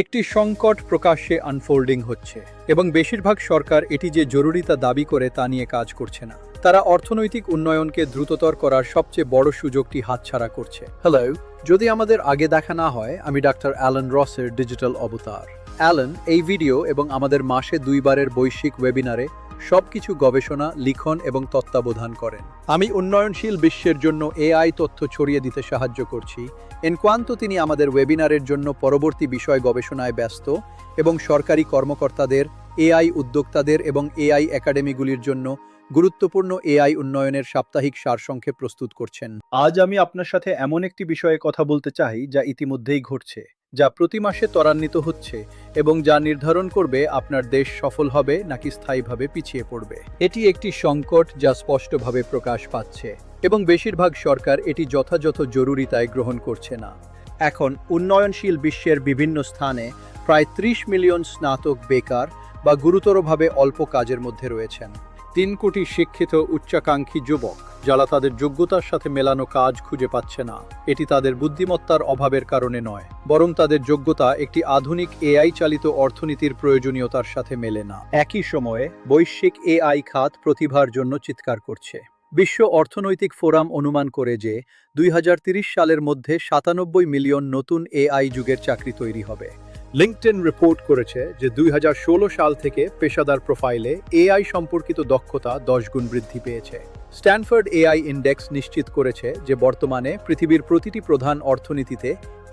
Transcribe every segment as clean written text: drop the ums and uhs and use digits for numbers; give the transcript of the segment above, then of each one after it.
একটি সংকট প্রকাশ্যে আনফোল্ডিং হচ্ছে এবং বেশিরভাগ সরকার এটি যে জরুরি তা দাবি করে তা নিয়ে কাজ করছে না। তারা অর্থনৈতিক উন্নয়নকে দ্রুততর করার সবচেয়ে বড় সুযোগটি হাতছাড়া করছে। হ্যালো, যদি আমাদের আগে দেখা না হয়, আমি ডাক্তার অ্যালান রসের ডিজিটাল অবতার। অ্যালান এই ভিডিও এবং আমাদের মাসে 2 বারের বৈশ্বিক ওয়েবিনারে সবকিছু গবেষণা, লিখন এবং তত্ত্বাবধান করেন। আমি উন্নয়নশীল বিশ্বের জন্য এআই তথ্য ছড়িয়ে দিতে সাহায্য করছি। এনকোয়ান্তো তিনি আমাদের ওয়েবিনারের জন্য পরবর্তী বিষয় গবেষণায় ব্যস্ত এবং সরকারি কর্মকর্তাদের, এআই উদ্যোক্তাদের এবং এআই একাডেমিগুলির জন্য গুরুত্বপূর্ণ এআই উন্নয়নের সাপ্তাহিক সারসংক্ষেপ প্রস্তুত করছেন। আজ আমি আপনার সাথে এমন একটি বিষয়ে কথা বলতে চাই যা ইতিমধ্যেই ঘটছে, যা প্রতি মাসে ত্বরান্বিত হচ্ছে এবং যা নির্ধারণ করবে আপনার দেশ সফল হবে নাকি স্থায়ীভাবে পিছিয়ে পড়বে। এটি একটি সংকট যা স্পষ্টভাবে প্রকাশ পাচ্ছে এবং বেশিরভাগ সরকার এটি যথাযথ জরুরিতায় গ্রহণ করছে না। এখন উন্নয়নশীল বিশ্বের বিভিন্ন স্থানে প্রায় 30 মিলিয়ন স্নাতক বেকার বা গুরুতরভাবে অল্প কাজের মধ্যে রয়েছেন। 3 কোটি শিক্ষিত উচ্চাকাঙ্ক্ষী যুবক যারা তাদের যোগ্যতার সাথে মেলানো কাজ খুঁজে পাচ্ছে না। এটি তাদের বুদ্ধিমত্তার অভাবের কারণে নয়, বরং তাদের যোগ্যতা একটি আধুনিক এআই চালিত অর্থনীতির প্রয়োজনীয়তার সাথে মেলে না। একই সময়ে বৈশ্বিক এআই খাত প্রতিভার জন্য চিৎকার করছে। বিশ্ব অর্থনৈতিক ফোরাম অনুমান করে যে 2030 সালের মধ্যে 97 মিলিয়ন নতুন এআই যুগের চাকরি তৈরি হবে। লিঙ্কডইন রিপোর্ট করেছে যে 2016 সাল থেকে পেশাদার প্রোফাইলে এআই সম্পর্কিত দক্ষতা 10 গুণ বৃদ্ধি পেয়েছে। স্ট্যানফোর্ড এআই ইন্ডেক্স নিশ্চিত করেছে যে বর্তমানে পৃথিবীর প্রতিটি প্রধান অর্থনীতিতে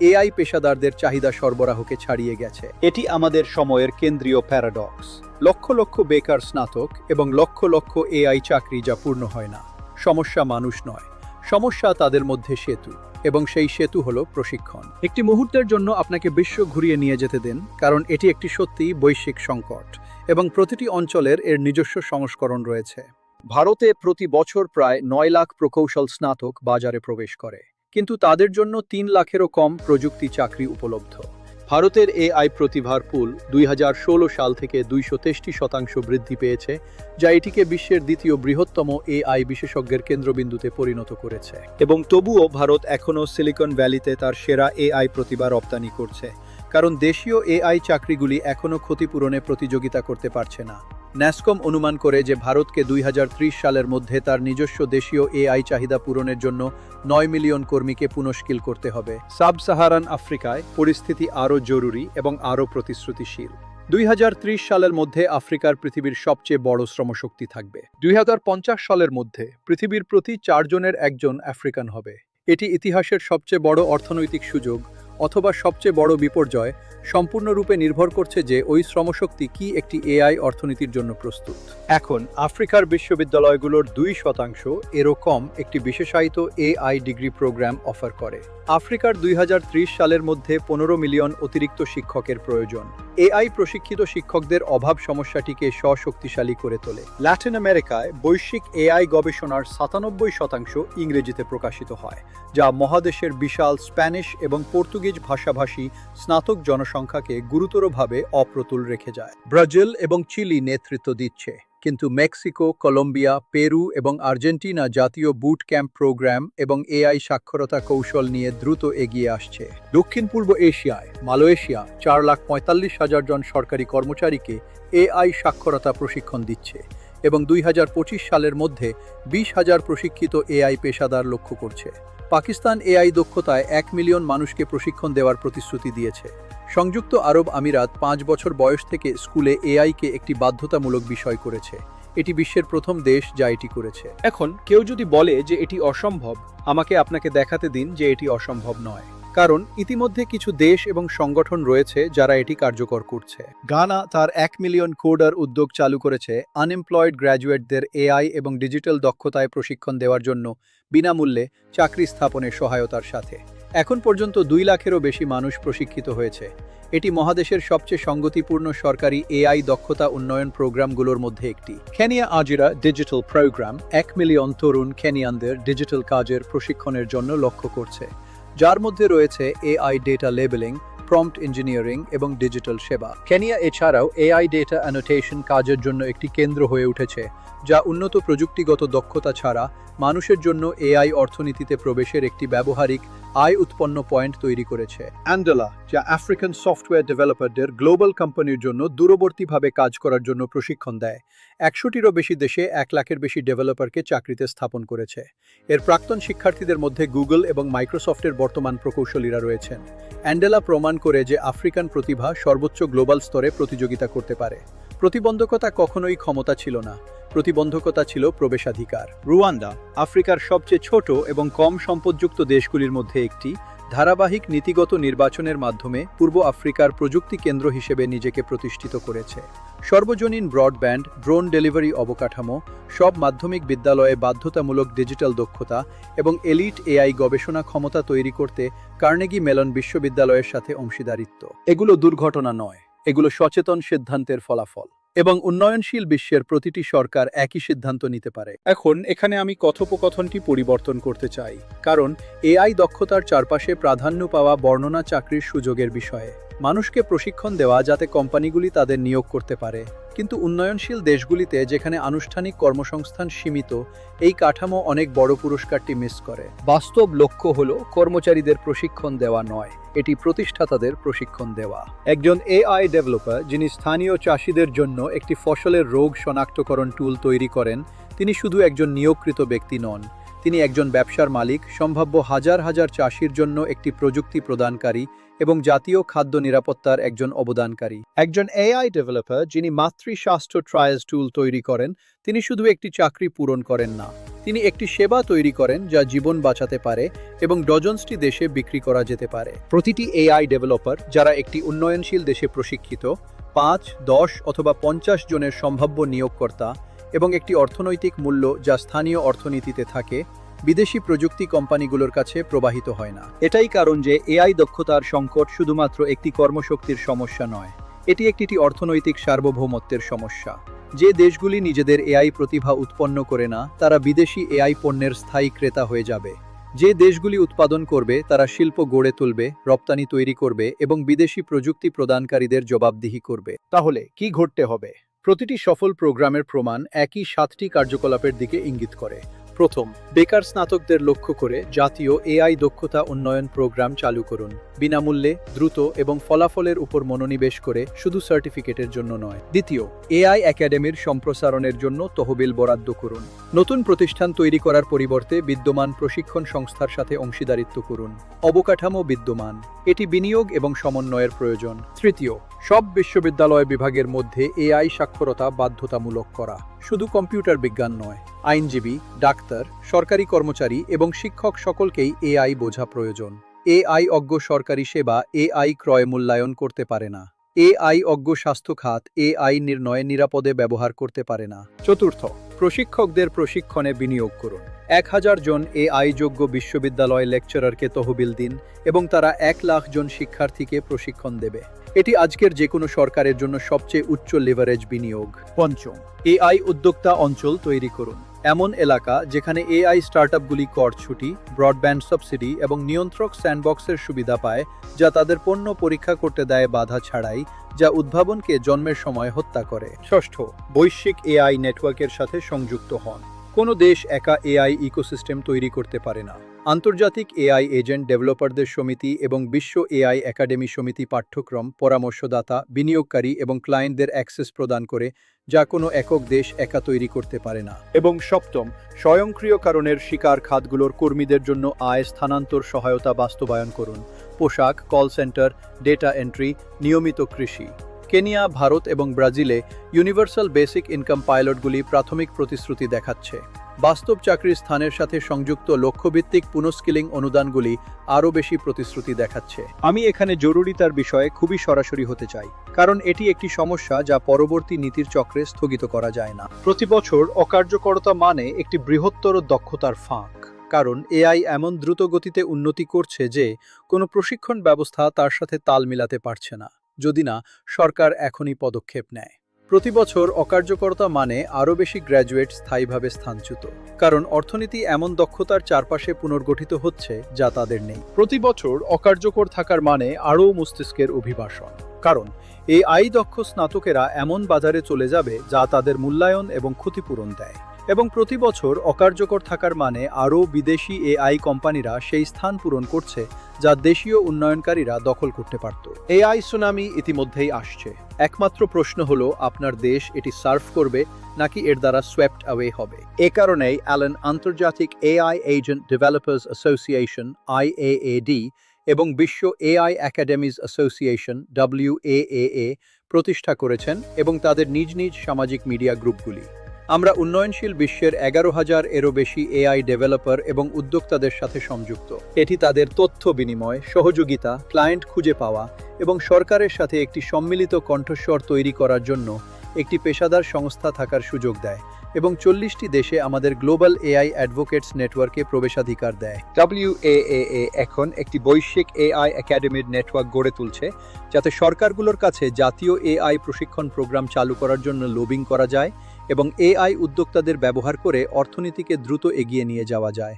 এআই পেশাদারদের চাহিদা সরবরাহকে ছাড়িয়ে গেছে। এটি আমাদের সময়ের কেন্দ্রীয় প্যারাডক্স। লক্ষ লক্ষ বেকার স্নাতক এবং লক্ষ লক্ষ এআই চাকরি যা পূর্ণ হয় না। সমস্যা মানুষ নয়, সমস্যা তাদের মধ্যে সেতু, এবং সেই সেতু হলো প্রশিক্ষণ। একটি মুহূর্তের জন্য আপনাকে বিশ্ব ঘুরিয়ে নিয়ে যেতে দিন, কারণ এটি একটি সত্যিই বৈশ্বিক সংকট এবং প্রতিটি অঞ্চলের এর নিজস্ব সংস্করণ রয়েছে। ভারতে প্রতি বছর প্রায় 9 লাখ প্রকৌশল স্নাতক বাজারে প্রবেশ করে, কিন্তু তাদের জন্য 3 লাখেরও কম প্রযুক্তি চাকরি উপলব্ধ। ভারতের এআই প্রতিভার পুল 2016 সাল থেকে 263% বৃদ্ধি পেয়েছে, যা এটিকে বিশ্বের দ্বিতীয় বৃহত্তম এআই বিশেষজ্ঞের কেন্দ্রবিন্দুতে পরিণত করেছে। এবং তবুও ভারত এখনও সিলিকন ভ্যালিতে তার সেরা এআই প্রতিভা রপ্তানি করছে, কারণ দেশীয় এআই চাকরিগুলি এখনও ক্ষতিপূরণে প্রতিযোগিতা করতে পারছে না। ন্যাসকম অনুমান করে যে ভারতকে 2030 সালের মধ্যে তার নিজস্ব দেশীয় এআই চাহিদা পূরণের জন্য 9 মিলিয়ন কর্মীকে পুনঃস্কিল করতে হবে। সাব সাহারান আফ্রিকায় পরিস্থিতি আরও জরুরি এবং আরও প্রতিশ্রুতিশীল। 2030 সালের মধ্যে আফ্রিকার পৃথিবীর সবচেয়ে বড় শ্রমশক্তি থাকবে। 2050 সালের মধ্যে পৃথিবীর প্রতি 4 জনের একজন আফ্রিকান হবে। এটি ইতিহাসের সবচেয়ে বড় অর্থনৈতিক সুযোগ অথবা সবচেয়ে বড় বিপর্যয় সম্পূর্ণরূপে নির্ভর করছে যে ওই শ্রমশক্তি কি একটি এআই অর্থনীতির জন্য প্রস্তুত। এখন আফ্রিকার বিশ্ববিদ্যালয়গুলোর 2% এরও কম একটি বিশেষায়িত এআই ডিগ্রি প্রোগ্রাম অফার করে। আফ্রিকার 2030 সালের মধ্যে 15 মিলিয়ন অতিরিক্ত শিক্ষকের প্রয়োজন। এআই প্রশিক্ষিত শিক্ষকদের অভাব সমস্যাটিকে সশক্তিশালী করে তোলে। ল্যাটিন আমেরিকায় বৈশ্বিক এআই গবেষণার 97% ইংরেজিতে প্রকাশিত হয়, যা মহাদেশের বিশাল স্প্যানিশ এবং পর্তুগিজ ভাষাভাষী স্নাতক জনসংখ্যাকে গুরুতরভাবে অপ্রতুল রেখে যায়। ব্রাজিল এবং চিলি নেতৃত্ব দিচ্ছে, কিন্তু মেক্সিকো, কলম্বিয়া, পেরু এবং আর্জেন্টিনা জাতীয় বুট ক্যাম্প প্রোগ্রাম এবং এআই সাক্ষরতা কৌশল নিয়ে দ্রুত এগিয়ে আসছে। দক্ষিণ পূর্ব এশিয়ায় মালয়েশিয়া 4,45,000 জন সরকারি কর্মচারীকে এআই সাক্ষরতা প্রশিক্ষণ দিচ্ছে এবং 2025 সালের মধ্যে 20,000 প্রশিক্ষিত এআই পেশাদার লক্ষ্য করছে। পাকিস্তান এআই দক্ষতায় 1 মিলিয়ন মানুষকে প্রশিক্ষণ দেওয়ার প্রতিশ্রুতি দিয়েছে। সংযুক্ত আরব আমিরাত 5 বছর বয়স থেকে স্কুলে এআইকে একটি বাধ্যতামূলক বিষয় করেছে। এটি বিশ্বের প্রথম দেশ যা এটি করেছে। এখন কেউ যদি বলে যে এটি অসম্ভব, আমাকে আপনাকে দেখাতে দিন যে এটি অসম্ভব নয়, কারণ ইতিমধ্যে কিছু দেশ এবং সংগঠন রয়েছে যারা এটি কার্যকর করছে। গানা তার 1 মিলিয়ন কোডার উদ্যোগ চালু করেছে আনএমপ্লয়েড গ্র্যাজুয়েটদের এআই এবং ডিজিটাল দক্ষতায় প্রশিক্ষণ দেওয়ার জন্য বিনামূল্যে চাকরি স্থাপনের সহায়তার সাথে। এখন পর্যন্ত 2 লাখেরও বেশি মানুষ প্রশিক্ষিত হয়েছে। এটি মহাদেশের সবচেয়ে সঙ্গতিপূর্ণ সরকারি এআই দক্ষতা উন্নয়ন প্রোগ্রামগুলোর মধ্যে একটি। Kenya Ajira digital programme 1 million তরুণ কেনিয়ানদের ডিজিটাল কাজের প্রশিক্ষণের জন্য লক্ষ্য করছে, যার মধ্যে রয়েছে AI data labelling, prompt engineering এবং ডিজিটাল সেবা। কেনিয়া এছাড়াও এআই ডেটা অ্যানোটেশন কাজের জন্য একটি কেন্দ্র হয়ে উঠেছে, যা উন্নত প্রযুক্তিগত দক্ষতা ছাড়া মানুষের জন্য এআই অর্থনীতিতে প্রবেশের একটি ব্যবহারিক আয় উৎপন্ন পয়েন্ট তৈরি করেছে। অ্যান্ডেলা, যা আফ্রিকান সফটওয়্যার ডেভেলপারদের গ্লোবাল কোম্পানির জন্য দূরবর্তীভাবে কাজ করার জন্য প্রশিক্ষণ দেয়, 100টিরও বেশি দেশে 1 লাখের বেশি ডেভেলপারকে চাকরিতে স্থাপন করেছে। এর প্রাক্তন শিক্ষার্থীদের মধ্যে গুগল এবং মাইক্রোসফটের বর্তমান প্রকৌশলীরা রয়েছেন। অ্যান্ডেলা প্রমাণ করে যে আফ্রিকান প্রতিভা সর্বোচ্চ গ্লোবাল স্তরে প্রতিযোগিতা করতে পারে। প্রতিবন্ধকতা কখনোই ক্ষমতা ছিল না, প্রতিবন্ধকতা ছিল প্রবেশাধিকার। রুয়ান্ডা, আফ্রিকার সবচেয়ে ছোট এবং কম সম্পদযুক্ত দেশগুলির মধ্যে একটি, ধারাবাহিক নীতিগত নির্বাচনের মাধ্যমে পূর্ব আফ্রিকার প্রযুক্তি কেন্দ্র হিসেবে নিজেকে প্রতিষ্ঠিত করেছে। সর্বজনীন ব্রডব্যান্ড, ড্রোন ডেলিভারি অবকাঠামো, সব মাধ্যমিক বিদ্যালয়ে বাধ্যতামূলক ডিজিটাল দক্ষতা এবং এলিট এআই গবেষণা ক্ষমতা তৈরি করতে কার্নেগি মেলন বিশ্ববিদ্যালয়ের সাথে অংশীদারিত্ব। এগুলো দুর্ঘটনা নয়, এগুলো সচেতন সিদ্ধান্তের ফলাফল, এবং উন্নয়নশীল বিশ্বের প্রতিটি সরকার একই সিদ্ধান্ত নিতে পারে। এখন এখানে আমি কথোপকথনটি পরিবর্তন করতে চাই, কারণ এআই দক্ষতার চারপাশে প্রাধান্য পাওয়া বর্ণনা চাকরির সুযোগের বিষয়ে। মানুষকে প্রশিক্ষণ দেওয়া যাতে কোম্পানিগুলি তাদের নিয়োগ করতে পারে, কিন্তু উন্নয়নশীল দেশগুলিতে যেখানে আনুষ্ঠানিক কর্মসংস্থান সীমিত, এই কাঠামো অনেক বড় পুরস্কারটি মিস করে। বাস্তব লক্ষ্য হলো কর্মচারীদের প্রশিক্ষণ দেওয়া নয়, এটি প্রতিষ্ঠাতাদের প্রশিক্ষণ দেওয়া। একজন এআই ডেভেলপার যিনি স্থানীয় চাষিদের জন্য একটি ফসলের রোগ শনাক্তকরণ টুল তৈরি করেন, তিনি শুধু একজন নিয়োগকৃত ব্যক্তি নন, তিনি একজন ব্যবসার মালিক, সম্ভাব্য হাজার হাজার চাষির জন্য একটি প্রযুক্তি প্রদানকারী এবং জাতীয় খাদ্য নিরাপত্তার একজন অবদানকারী। একজন এআই ডেভেলপার যিনি মাতৃস্বাস্থ্য ট্রায়ালস টুল তৈরি করেন, তিনি শুধু একটি চাকরি পূরণ করেন না, তিনি একটি সেবা তৈরি করেন যা জীবন বাঁচাতে পারে এবং ডজনসটি দেশে বিক্রি করা যেতে পারে। প্রতিটি এআই ডেভেলপার যারা একটি উন্নয়নশীল দেশে প্রশিক্ষিত, 5, 10 অথবা 50 জনের সম্ভাব্য নিয়োগকর্তা এবং একটি অর্থনৈতিক মূল্য যা স্থানীয় অর্থনীতিতে থাকে, বিদেশি প্রযুক্তি কোম্পানিগুলোর কাছে প্রবাহিত হয় না। এটাই কারণ যে এআই দক্ষতার সংকট শুধুমাত্র একটি কর্মশক্তির সমস্যা নয়, এটি একটি অর্থনৈতিক সার্বভৌমত্বের সমস্যা। যে দেশগুলি নিজেদের এআই প্রতিভা উৎপন্ন করে না, তারা বিদেশি এআই পণ্যের স্থায়ী ক্রেতা হয়ে যাবে। যে দেশগুলি উৎপাদন করবে তারা শিল্প গড়ে তুলবে, রপ্তানি তৈরি করবে এবং বিদেশি প্রযুক্তি প্রদানকারীদের জবাবদিহি করবে। তাহলে কি ঘটতে হবে? প্রতিটি সফল প্রোগ্রামের প্রমাণ একই 7টি কার্যকলাপের দিকে ইঙ্গিত করে। প্রথম, বেকার স্নাতকদের লক্ষ্য করে জাতীয় এআই দক্ষতা উন্নয়ন প্রোগ্রাম চালু করুন। বিনামূল্যে, দ্রুত এবং ফলাফলের উপর মনোনিবেশ করে, শুধু সার্টিফিকেটের জন্য নয়। দ্বিতীয়, এআই একাডেমির সম্প্রসারণের জন্য তহবিল বরাদ্দ করুন। নতুন প্রতিষ্ঠান তৈরি করার পরিবর্তে বিদ্যমান প্রশিক্ষণ সংস্থার সাথে অংশীদারিত্ব করুন। অবকাঠামো বিদ্যমান, এটি বিনিয়োগ এবং সমন্বয়ের প্রয়োজন। তৃতীয়, সব বিশ্ববিদ্যালয় বিভাগের মধ্যে এআই সাক্ষরতা বাধ্যতামূলক করা। শুধু কম্পিউটার বিজ্ঞান নয়, আইনজীবী, ডাক্তার, সরকারি কর্মচারী এবং শিক্ষক সকলকেই এআই বোঝা প্রয়োজন। এআই অজ্ঞ সরকারি সেবা এআই ক্রয় মূল্যায়ন করতে পারে না। এআই অজ্ঞ স্বাস্থ্য খাত এআই নির্ণয়ে নিরাপদে ব্যবহার করতে পারে না। চতুর্থ, প্রশিক্ষকদের প্রশিক্ষণে বিনিয়োগ করুন। 1000 জন এআই যোগ্য বিশ্ববিদ্যালয় লেকচারারকে তহবিল দিন এবং তারা 1 লাখ জন শিক্ষার্থীকে প্রশিক্ষণ দেবে। এটি আজকের যে কোনো সরকারের জন্য সবচেয়ে উচ্চ লিভারেজ বিনিয়োগ। পঞ্চম, এআই উদ্যোক্তা অঞ্চল তৈরি করুন। এমন এলাকা যেখানে এআই স্টার্টআপগুলি কর ছুটি, ব্রডব্যান্ড সাবসিডি এবং নিয়ন্ত্রক স্যান্ডবক্সের সুবিধা পায়, যা তাদের পণ্য পরীক্ষা করতে দেয় বাধা ছাড়াই, যা উদ্ভাবনকে জন্মের সময় হত্যা করে। ষষ্ঠ, বৈশ্বিক এআই নেটওয়ার্কের সাথে সংযুক্ত হন। কোনো দেশ একা এআই ইকোসিস্টেম তৈরি করতে পারে না। আন্তর্জাতিক এআই এজেন্ট ডেভেলপারদের সমিতি এবং বিশ্ব এআই একাডেমি সমিতি পাঠ্যক্রম, পরামর্শদাতা, বিনিয়োগকারী এবং ক্লায়েন্টদের অ্যাক্সেস প্রদান করে, যা কোনো একক দেশ একা তৈরি করতে পারে না। এবং সপ্তম, স্বয়ংক্রিয়করণের শিকার খাতগুলোর কর্মীদের জন্য আয় স্থানান্তর সহায়তা বাস্তবায়ন করুন। পোশাক, কল সেন্টার, ডেটা এন্ট্রি, নিয়মিত কৃষি। কেনিয়া, ভারত এবং ব্রাজিলে ইউনিভার্সাল বেসিক ইনকাম পাইলটগুলি প্রাথমিক প্রতিশ্রুতি দেখাচ্ছে। বাস্তব চাকরির স্থানের সাথে সংযুক্ত লক্ষ্যভিত্তিক পুনঃস্কিলিং অনুদানগুলি আরও বেশি প্রতিশ্রুতি দেখাচ্ছে। আমি এখানে জরুরিতার বিষয়ে খুবই সরাসরি হতে চাই, কারণ এটি একটি সমস্যা যা পরবর্তী নীতির চক্রে স্থগিত করা যায় না। প্রতি বছর অকার্যকরতা মানে একটি বৃহত্তর দক্ষতার ফাঁক, কারণ এআই এমন দ্রুত গতিতে উন্নতি করছে যে কোনো প্রশিক্ষণ ব্যবস্থা তার সাথে তাল মিলাতে পারছে না, যদি না সরকার এখনই পদক্ষেপ নেয়। প্রতি বছর অকার্যকরতা মানে আরও বেশি গ্র্যাজুয়েট স্থায়ীভাবে স্থানচ্যুত, কারণ অর্থনীতি এমন দক্ষতার চারপাশে পুনর্গঠিত হচ্ছে যা তাদের নেই। প্রতি বছর অকার্যকর থাকার মানে আরও মস্তিষ্কের অভিবাসন, কারণ এই দক্ষ স্নাতকেরা এমন বাজারে চলে যাবে যা তাদের মূল্যায়ন এবং ক্ষতিপূরণ দেয়। এবং প্রতি বছর অকার্যকর থাকার মানে আরও বিদেশি এআই কোম্পানিরা সেই স্থান পূরণ করছে যা দেশীয় উন্নয়নকারীরা দখল করতে পারত। এআই সুনামি ইতিমধ্যেই আসছে। একমাত্র প্রশ্ন হলো আপনার দেশ এটি সার্ভ করবে নাকি এর দ্বারা সোয়েপ্ট অ্যাওয়ে হবে। এ কারণেই অ্যালেন আন্তর্জাতিক AI agent developers association IAAD এবং বিশ্ব এআই একাডেমিজ অ্যাসোসিয়েশন WAAA প্রতিষ্ঠা করেছেন এবং তাদের নিজ নিজ সামাজিক মিডিয়া গ্রুপগুলি। আমরা উন্নয়নশীল বিশ্বের 11,000-এরও বেশি এআই ডেভেলপার এবং উদ্যোক্তাদের সাথে সংযুক্ত। এটি তাদের তথ্য বিনিময়, সহযোগিতা, ক্লায়েন্ট খুঁজে পাওয়া এবং সরকারের সাথে একটি সম্মিলিত কণ্ঠস্বর তৈরি করার জন্য একটি পেশাদার সংস্থা থাকার সুযোগ দেয় এবং 40টি দেশে আমাদের গ্লোবাল এআই অ্যাডভোকেটস নেটওয়ার্কে প্রবেশাধিকার দেয়। WAAA এখন একটি বৈশ্বিক এআই একাডেমির নেটওয়ার্ক গড়ে তুলছে যাতে সরকারগুলোর কাছে জাতীয় এআই প্রশিক্ষণ প্রোগ্রাম চালু করার জন্য লবিং করা যায় এবং এআই উদ্যোক্তাদের ব্যবহার করে অর্থনীতিকে দ্রুত এগিয়ে নিয়ে যাওয়া যায়।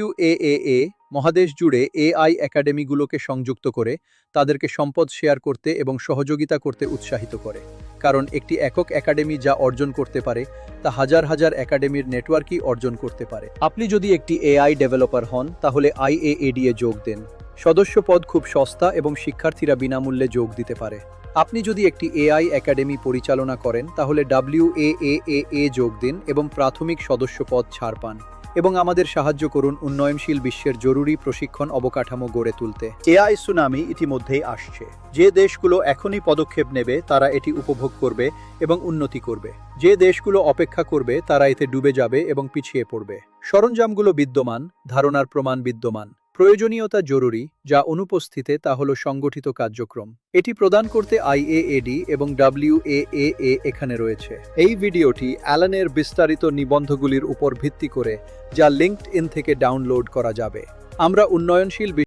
WAAA মহাদেশ জুড়ে এআই একাডেমিগুলোকে সংযুক্ত করে তাদেরকে সম্পদ শেয়ার করতে এবং সহযোগিতা করতে উৎসাহিত করে, কারণ একটি একক একাডেমি যা অর্জন করতে পারে তা হাজার হাজার একাডেমির নেটওয়ার্কই অর্জন করতে পারে। আপনি যদি একটি এআই ডেভেলপার হন তাহলে IAAD এ যোগ দেন। সদস্যপদ খুব সস্তা এবং শিক্ষার্থীরা বিনামূল্যে যোগ দিতে পারে। আপনি যদি একটি এআই একাডেমি পরিচালনা করেন তাহলে WAAA যোগ দিন এবং প্রাথমিক সদস্যপদ ছাড় পান এবং আমাদের সাহায্য করুন উন্নয়নশীল বিশ্বের জরুরি প্রশিক্ষণ অবকাঠামো গড়ে তুলতে। এআই সুনামি ইতিমধ্যেই আসছে। যে দেশগুলো এখনই পদক্ষেপ নেবে তারা এটি উপভোগ করবে এবং উন্নতি করবে। যে দেশগুলো অপেক্ষা করবে তারা এতে ডুবে যাবে এবং পিছিয়ে পড়বে। সরঞ্জামগুলো বিদ্যমান, ধারণার প্রমাণ বিদ্যমান। প্রয়োজনীয়তা জরুরি, যা অনুপস্থিতে তা হলো সংগঠিত কার্যক্রম। এটি প্রদান করতে IAAD এবং WAAA এখানে রয়েছে। এই ভিডিওটি অ্যালেনের বিস্তারিত নিবন্ধগুলির উপর ভিত্তি করে, যা লিঙ্কডইন থেকে ডাউনলোড করা যাবে। আমরা উন্নয়নশীল